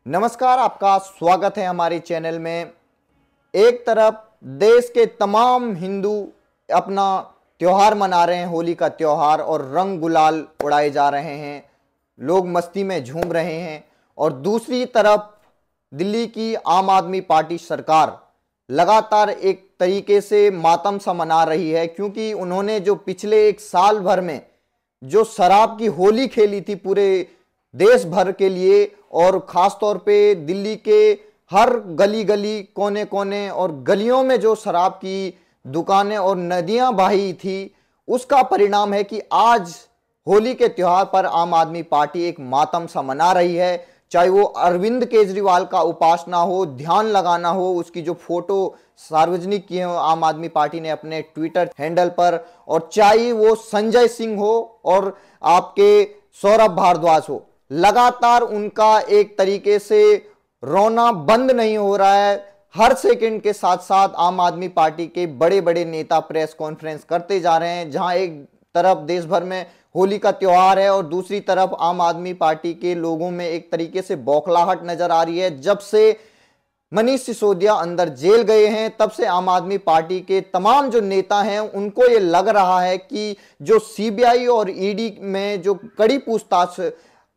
नमस्कार, आपका स्वागत है हमारे चैनल में। एक तरफ देश के तमाम हिंदू अपना त्योहार मना रहे हैं, होली का त्योहार, और रंग गुलाल उड़ाए जा रहे हैं, लोग मस्ती में झूम रहे हैं। और दूसरी तरफ दिल्ली की आम आदमी पार्टी सरकार लगातार एक तरीके से मातम सा मना रही है, क्योंकि उन्होंने जो पिछले एक साल भर में जो शराब की होली खेली थी पूरे देश भर के लिए, और खास तौर पे दिल्ली के हर गली गली, कोने कोने और गलियों में जो शराब की दुकानें और नदियां बही थी, उसका परिणाम है कि आज होली के त्योहार पर आम आदमी पार्टी एक मातम सा मना रही है। चाहे वो अरविंद केजरीवाल का उपासना हो, ध्यान लगाना हो, उसकी जो फोटो सार्वजनिक की है आम आदमी पार्टी ने अपने ट्विटर हैंडल पर, और चाहे वो संजय सिंह हो और आपके सौरभ भारद्वाज हो, लगातार उनका एक तरीके से रोना बंद नहीं हो रहा है। हर सेकंड के साथ साथ आम आदमी पार्टी के बड़े बड़े नेता प्रेस कॉन्फ्रेंस करते जा रहे हैं, जहां एक तरफ देश भर में होली का त्योहार है और दूसरी तरफ आम आदमी पार्टी के लोगों में एक तरीके से बौखलाहट नजर आ रही है। जब से मनीष सिसोदिया अंदर जेल गए हैं, तब से आम आदमी पार्टी के तमाम जो नेता हैं उनको ये लग रहा है कि जो सीबीआई और ईडी में जो कड़ी पूछताछ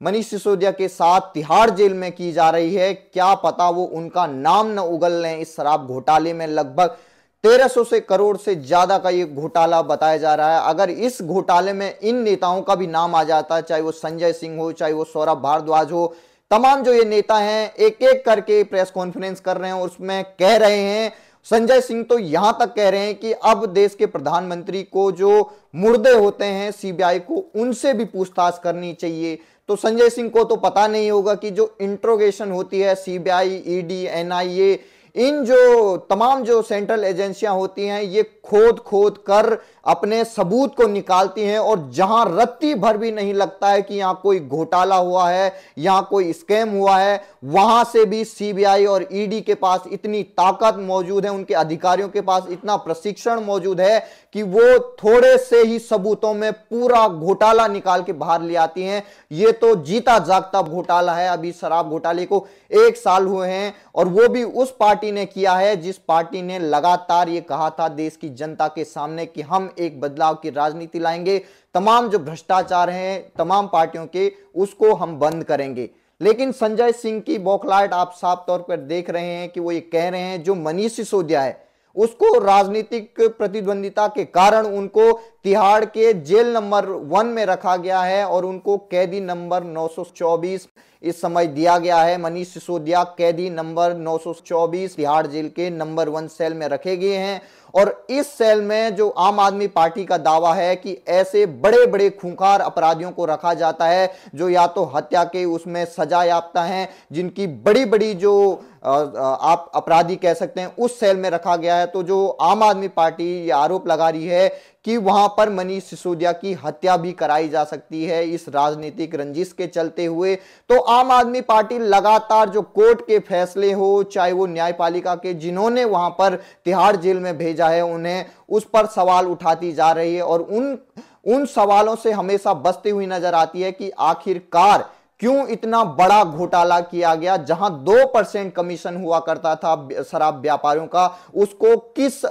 मनीष सिसोदिया के साथ तिहाड़ जेल में की जा रही है, क्या पता वो उनका नाम न उगल लें। इस शराब घोटाले में लगभग 1300 करोड़ से ज्यादा का ये घोटाला बताया जा रहा है। अगर इस घोटाले में इन नेताओं का भी नाम आ जाता, चाहे वो संजय सिंह हो, चाहे वो सौरभ भारद्वाज हो, तमाम जो ये नेता हैं एक एक करके प्रेस कॉन्फ्रेंस कर रहे हैं, उसमें कह रहे हैं, संजय सिंह तो यहां तक कह रहे हैं कि अब देश के प्रधानमंत्री को जो मुर्दे होते हैं सीबीआई को, उनसे भी पूछताछ करनी चाहिए। तो संजय सिंह को तो पता नहीं होगा कि जो इंट्रोगेशन होती है सीबीआई, ईडी, एनआईए, इन जो तमाम जो सेंट्रल एजेंसियां होती हैं, ये खोद खोद कर अपने सबूत को निकालती हैं, और जहां रत्ती भर भी नहीं लगता है कि यहां कोई घोटाला हुआ है, यहां कोई स्कैम हुआ है, वहां से भी सीबीआई और ईडी के पास इतनी ताकत मौजूद है, उनके अधिकारियों के पास इतना प्रशिक्षण मौजूद है कि वो थोड़े से ही सबूतों में पूरा घोटाला निकाल के बाहर ले आती हैं। ये तो जीता जागता घोटाला है। अभी शराब घोटाले को 1 साल हुए हैं, और वो भी उस पार्टी ने किया है जिस पार्टी ने लगातार ये कहा था देश की जनता के सामने कि हम एक बदलाव की राजनीति लाएंगे, तमाम जो भ्रष्टाचार हैं तमाम पार्टियों के, उसको हम बंद करेंगे। लेकिन संजय सिंह की बौखलाहट आप साफ तौर पर देख रहे हैं कि वो ये कह रहे हैं जो मनीष सिसोदिया है उसको राजनीतिक प्रतिद्वंदिता के कारण उनको तिहाड़ के जेल नंबर 1 में रखा गया है, और उनको कैदी नंबर 924 इस समय दिया गया है। मनीष सिसोदिया कैदी नंबर 924 तिहाड़ जेल के नंबर 1 सेल में रखे गए हैं, और इस सेल में जो आम आदमी पार्टी का दावा है कि ऐसे बड़े बड़े खूंखार अपराधियों को रखा जाता है जो या तो हत्या के उसमें सजा याफ्ता हैं, जिनकी बड़ी बड़ी जो आप अपराधी कह सकते हैं, उस सेल में रखा गया है। तो जो आम आदमी पार्टी ये आरोप लगा रही है कि वहां पर मनीष सिसोदिया की हत्या भी कराई जा सकती है इस राजनीतिक रंजिश के चलते हुए। तो आम आदमी पार्टी लगातार जो कोर्ट के फैसले हो, चाहे वो न्यायपालिका के जिन्होंने वहां पर तिहाड़ जेल में भेजा है, उन्हें उस पर सवाल उठाती जा रही है, और उन सवालों से हमेशा बचती हुई नजर आती है कि आखिरकार क्यों इतना बड़ा घोटाला किया गया। जहां 2% कमीशन हुआ करता था शराब व्यापारियों का, उसको किस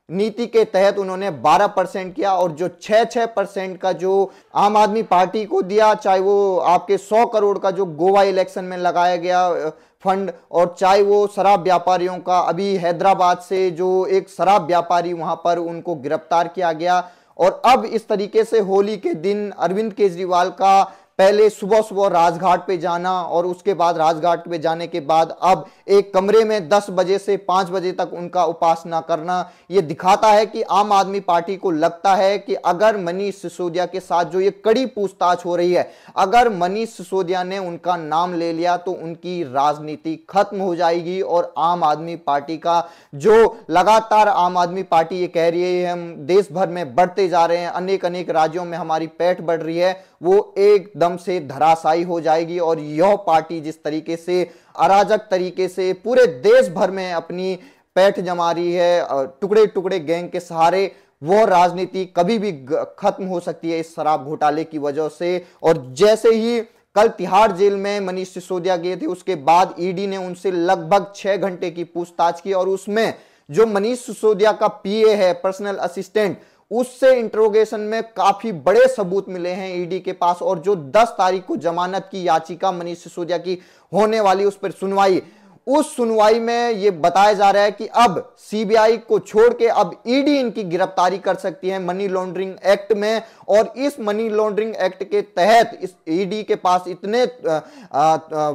नीति के तहत उन्होंने 12% किया, और जो 6% का जो आम आदमी पार्टी को दिया, चाहे वो आपके 100 करोड़ का जो गोवा इलेक्शन में लगाया गया फंड, और चाहे वो शराब व्यापारियों का अभी हैदराबाद से जो एक शराब व्यापारी वहां पर उनको गिरफ्तार किया गया। और अब इस तरीके से होली के दिन अरविंद केजरीवाल का पहले सुबह सुबह राजघाट पे जाना, और उसके बाद राजघाट पे जाने के बाद अब एक कमरे में 10 बजे से 5 बजे तक उनका उपासना करना, यह दिखाता है कि आम आदमी पार्टी को लगता है कि अगर मनीष सिसोदिया के साथ जो ये कड़ी पूछताछ हो रही है, अगर मनीष सिसोदिया ने उनका नाम ले लिया तो उनकी राजनीति खत्म हो जाएगी, और आम आदमी पार्टी का जो लगातार आम आदमी पार्टी ये कह रही है हम देश भर में बढ़ते जा रहे हैं, अनेक अनेक राज्यों में हमारी पैठ बढ़ रही है, वो एकदम से धराशायी हो जाएगी। और यह पार्टी जिस तरीके से अराजक तरीके से पूरे देश भर में अपनी पैठ जमा रही है टुकड़े टुकड़े गैंग के सहारे, वो राजनीति कभी भी खत्म हो सकती है इस शराब घोटाले की वजह से। और जैसे ही कल तिहाड़ जेल में मनीष सिसोदिया गए थे, उसके बाद ईडी ने उनसे लगभग 6 घंटे की पूछताछ की और उसमें जो मनीष सिसोदिया का पीए है, पर्सनल असिस्टेंट, उससे इंट्रोगेशन में काफी बड़े सबूत मिले हैं ईडी के पास। और जो 10 तारीख को जमानत की याचिका मनीष सिसोदिया की होने वाली, उस पर सुनवाई, उस सुनवाई में यह बताया जा रहा है कि अब सीबीआई को छोड़ के अब ईडी इनकी गिरफ्तारी कर सकती है मनी लॉन्ड्रिंग एक्ट में। और इस मनी लॉन्ड्रिंग एक्ट के तहत इस ईडी के पास इतने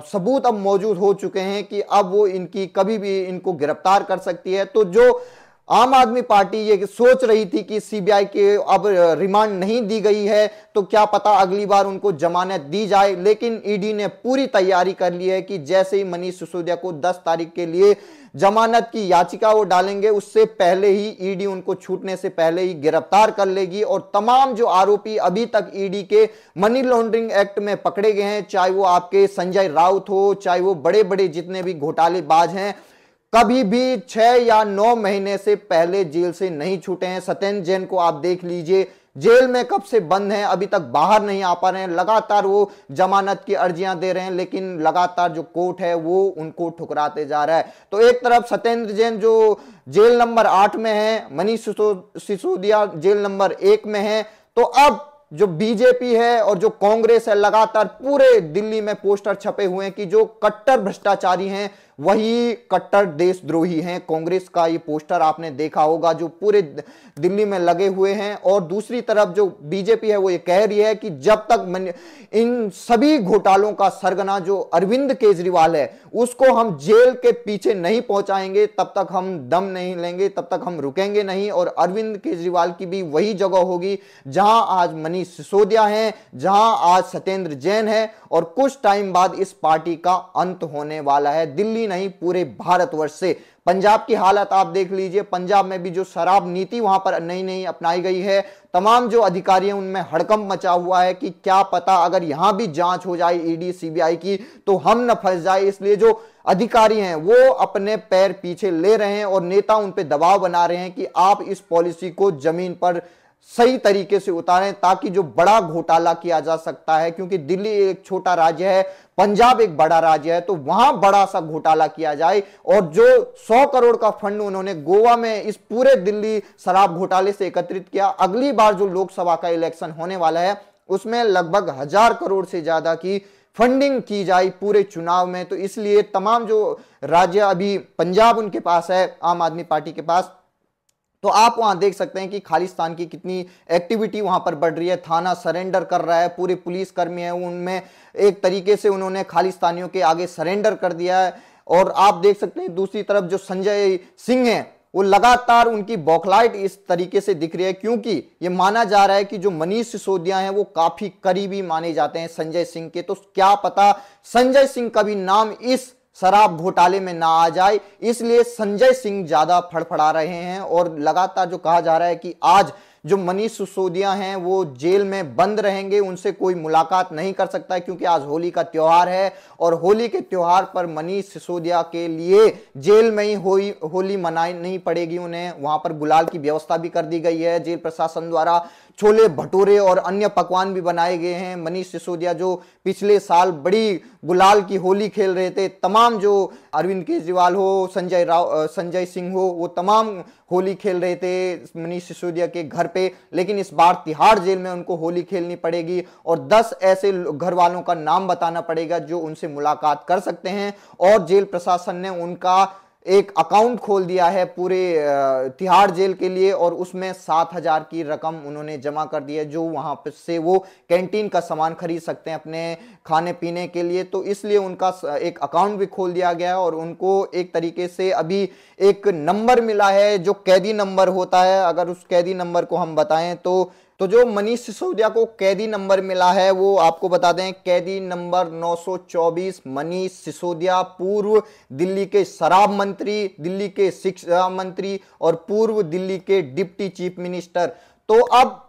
सबूत अब मौजूद हो चुके हैं कि अब वो इनकी कभी भी इनको गिरफ्तार कर सकती है। तो जो आम आदमी पार्टी ये सोच रही थी कि सीबीआई के अब रिमांड नहीं दी गई है तो क्या पता अगली बार उनको जमानत दी जाए, लेकिन ईडी ने पूरी तैयारी कर ली है कि जैसे ही मनीष सिसोदिया को 10 तारीख के लिए जमानत की याचिका वो डालेंगे, उससे पहले ही ईडी उनको छूटने से पहले ही गिरफ्तार कर लेगी। और तमाम जो आरोपी अभी तक ईडी के मनी लॉन्ड्रिंग एक्ट में पकड़े गए हैं, चाहे वो आपके संजय राउत हो, चाहे वो बड़े बड़े जितने भी घोटालेबाज हैं, कभी भी 6 या 9 महीने से पहले जेल से नहीं छूटे हैं। सत्येंद्र जैन को आप देख लीजिए, जेल में कब से बंद हैं, अभी तक बाहर नहीं आ पा रहे हैं। लगातार वो जमानत की अर्जियां दे रहे हैं, लेकिन लगातार जो कोर्ट है वो उनको ठुकराते जा रहा है। तो एक तरफ सत्येंद्र जैन जो जेल नंबर 8 में है, मनीष सिसोदिया जेल नंबर 1 में है। तो अब जो बीजेपी है और जो कांग्रेस है, लगातार पूरे दिल्ली में पोस्टर छपे हुए हैं कि जो कट्टर भ्रष्टाचारी हैं वही कट्टर देशद्रोही हैं। कांग्रेस का ये पोस्टर आपने देखा होगा जो पूरे दिल्ली में लगे हुए हैं। और दूसरी तरफ जो बीजेपी है वो ये कह रही है कि जब तक इन सभी घोटालों का सरगना जो अरविंद केजरीवाल है उसको हम जेल के पीछे नहीं पहुंचाएंगे, तब तक हम दम नहीं लेंगे, तब तक हम रुकेंगे नहीं। और अरविंद केजरीवाल की भी वही जगह होगी जहां आज मनीष सिसोदिया है, जहां आज सत्येंद्र जैन है। और कुछ टाइम बाद इस पार्टी का अंत होने वाला है, दिल्ली नहीं पूरे भारतवर्ष से। पंजाब की हालत आप देख लीजिए, पंजाब में भी जो शराब नीति वहां पर नई नई अपनाई गई है, तमाम जो अधिकारी हैं उनमें हड़कंप मचा हुआ है कि क्या पता अगर यहां भी जांच हो जाए ईडी सीबीआई की तो हम न फंस जाए। इसलिए जो अधिकारी हैं वो अपने पैर पीछे ले रहे हैं और नेता उन पे दबाव बना रहे हैं कि आप इस पॉलिसी को जमीन पर सही तरीके से उतारें, ताकि जो बड़ा घोटाला किया जा सकता है, क्योंकि दिल्ली एक छोटा राज्य है, पंजाब एक बड़ा राज्य है, तो वहां बड़ा सा घोटाला किया जाए। और जो 100 करोड़ का फंड उन्होंने गोवा में इस पूरे दिल्ली शराब घोटाले से एकत्रित किया, अगली बार जो लोकसभा का इलेक्शन होने वाला है उसमें लगभग 1000 करोड़ से ज्यादा की फंडिंग की जाए पूरे चुनाव में। तो इसलिए तमाम जो राज्य, अभी पंजाब उनके पास है, आम आदमी पार्टी के पास, तो आप वहां देख सकते हैं कि खालिस्तान की कितनी एक्टिविटी वहां पर बढ़ रही है। थाना सरेंडर कर रहा है, पूरे पुलिसकर्मी हैं उनमें एक तरीके से उन्होंने खालिस्तानियों के आगे सरेंडर कर दिया है। और आप देख सकते हैं दूसरी तरफ जो संजय सिंह हैं वो लगातार उनकी बौखलाहट इस तरीके से दिख रही है, क्योंकि ये माना जा रहा है कि जो मनीष सिसोदिया हैं वो काफी करीबी माने जाते हैं संजय सिंह के। तो क्या पता संजय सिंह का भी नाम इस शराब घोटाले में ना आ जाए, इसलिए संजय सिंह ज्यादा फड़फड़ा रहे हैं। और लगातार जो कहा जा रहा है कि आज जो मनीष सिसोदिया हैं वो जेल में बंद रहेंगे, उनसे कोई मुलाकात नहीं कर सकता है, क्योंकि आज होली का त्योहार है और होली के त्योहार पर मनीष सिसोदिया के लिए जेल में ही होली मनानी पड़ेगी उन्हें। वहां पर गुलाल की व्यवस्था भी कर दी गई है जेल प्रशासन द्वारा, छोले भटूरे और अन्य पकवान भी बनाए गए हैं। मनीष सिसोदिया जो पिछले साल बड़ी गुलाल की होली खेल रहे थे, तमाम जो अरविंद केजरीवाल हो, संजय सिंह हो, वो तमाम होली खेल रहे थे मनीष सिसोदिया के घर पे, लेकिन इस बार तिहाड़ जेल में उनको होली खेलनी पड़ेगी और 10 ऐसे घर वालों का नाम बताना पड़ेगा जो उनसे मुलाकात कर सकते हैं। और जेल प्रशासन ने उनका एक अकाउंट खोल दिया है पूरे तिहाड़ जेल के लिए और उसमें 7000 की रकम उन्होंने जमा कर दी है, जो वहां पर से वो कैंटीन का सामान खरीद सकते हैं अपने खाने पीने के लिए। तो इसलिए उनका एक अकाउंट भी खोल दिया गया और उनको एक तरीके से अभी एक नंबर मिला है जो कैदी नंबर होता है। अगर उस कैदी नंबर को हम बताएं तो जो मनीष सिसोदिया को कैदी नंबर मिला है वो आपको बता दें, कैदी नंबर 924। मनीष सिसोदिया पूर्व दिल्ली के शराब मंत्री, दिल्ली के शिक्षा मंत्री और पूर्व दिल्ली के डिप्टी चीफ मिनिस्टर। तो अब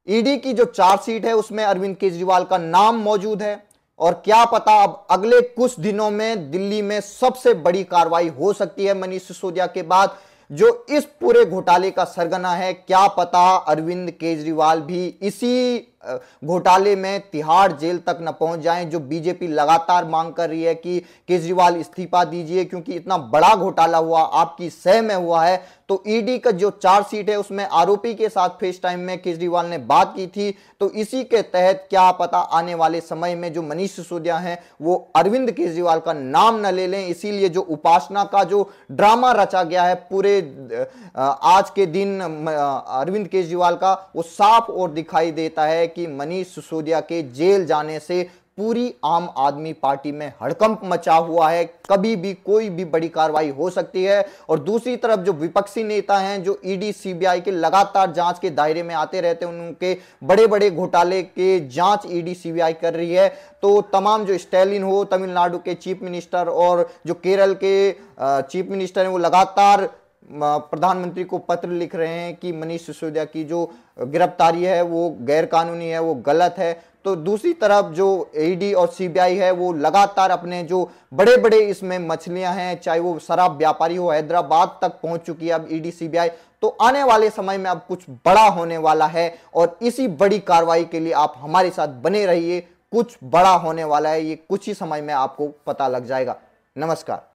ईडी की जो चार्जशीट है उसमें अरविंद केजरीवाल का नाम मौजूद है और क्या पता अब अगले कुछ दिनों में दिल्ली में सबसे बड़ी कार्रवाई हो सकती है मनीष सिसोदिया के बाद, जो इस पूरे घोटाले का सरगना है। क्या पता अरविंद केजरीवाल भी इसी घोटाले में तिहाड़ जेल तक न पहुंच जाएं, जो बीजेपी लगातार मांग कर रही है कि केजरीवाल इस्तीफा दीजिए क्योंकि इतना बड़ा घोटाला हुआ, आपकी सह में हुआ है। तो ईडी का जो चार्जशीट है उसमें आरोपी के साथ फेस टाइम में केजरीवाल ने बात की थी। तो इसी के तहत क्या पता आने वाले समय में जो मनीष सिसोदिया हैं वो अरविंद केजरीवाल का नाम न ले लें। इसीलिए जो उपासना का जो ड्रामा रचा गया है पूरे आज के दिन अरविंद केजरीवाल का, वो साफ और दिखाई देता है कि मनीष सिसोदिया के जेल जाने से पूरी आम आदमी पार्टी में हड़कंप मचा हुआ है। कभी भी कोई भी बड़ी कार्रवाई हो सकती है। और दूसरी तरफ जो विपक्षी नेता हैं, जो ईडी सीबीआई के लगातार जांच के दायरे में आते रहते हैं, उनके बड़े बड़े घोटाले के जांच ईडी सीबीआई कर रही है। तो तमाम जो स्टैलिन हो, तमिलनाडु के चीफ मिनिस्टर, और जो केरल के चीफ मिनिस्टर हैं, वो लगातार प्रधानमंत्री को पत्र लिख रहे हैं कि मनीष सिसोदिया की जो गिरफ्तारी है वो गैर कानूनी है, वो गलत है। तो दूसरी तरफ जो ईडी और सीबीआई है वो लगातार अपने जो बड़े बड़े इसमें मछलियां हैं, चाहे वो शराब व्यापारी हो, हैदराबाद तक पहुंच चुकी है अब ईडी सीबीआई। तो आने वाले समय में अब कुछ बड़ा होने वाला है और इसी बड़ी कार्रवाई के लिए आप हमारे साथ बने रहिए। कुछ बड़ा होने वाला है, ये कुछ ही समय में आपको पता लग जाएगा। नमस्कार।